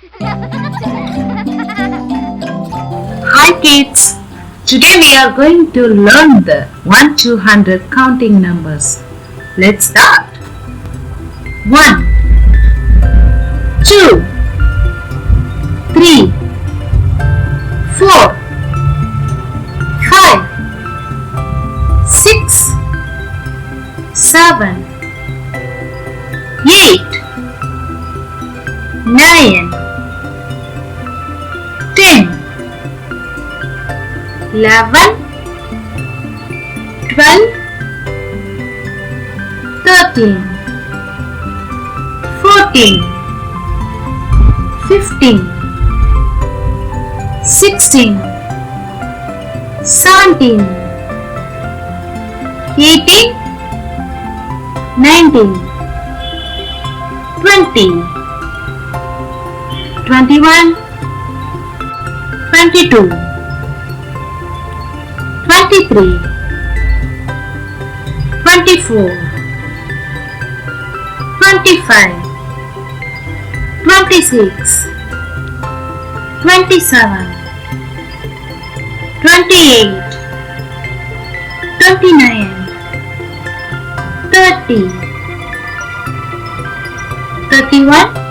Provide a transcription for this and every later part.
Hi kids! Today we are going to learn the 1 to 100 counting numbers. Let's start. 1 2 3 4 5 6 7 8 9 10 11 12 13 14 15 16 17 18 19 20 21 22 23 24 25 26 27 28 29 30 31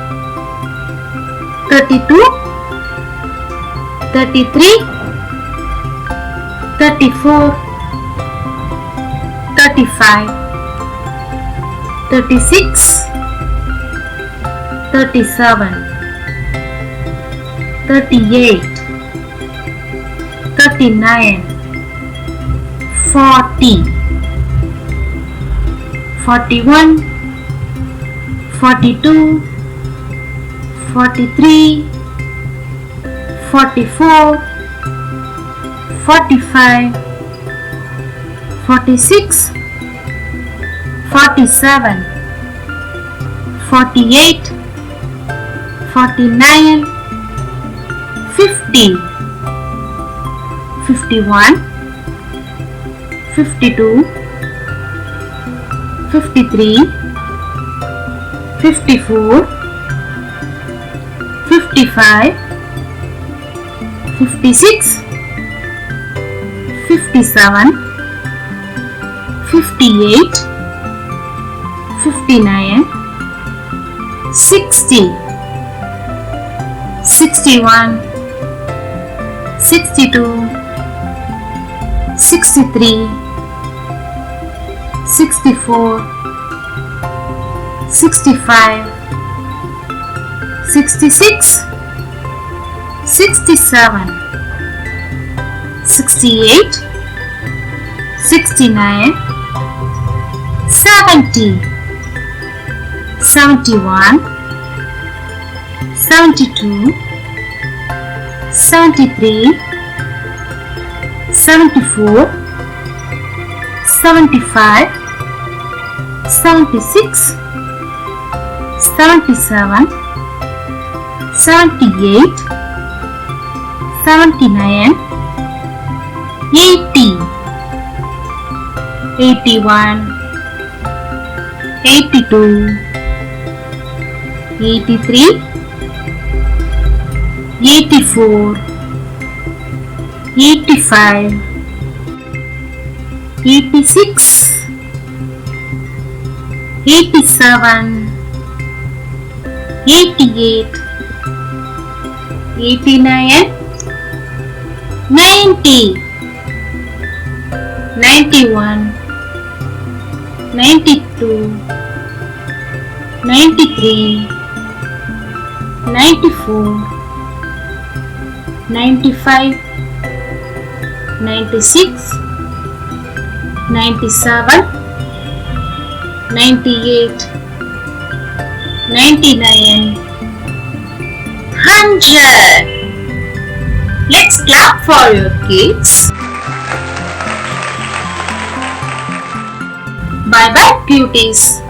32 33 34 35 36 37 38 39 40 41 42 43 44 45 46 47 48 49 50 51 52 53 54 55 56 57 58 59 60 61 62 63 64 65 66 67 68 69 70 71 72 73 74 75 76 77 78 79 80 81 82 83 84 85 86 87 88 89 90 91 92 93 94 95 96 97 98 99 100. Let's clap for your kids. Bye bye cuties.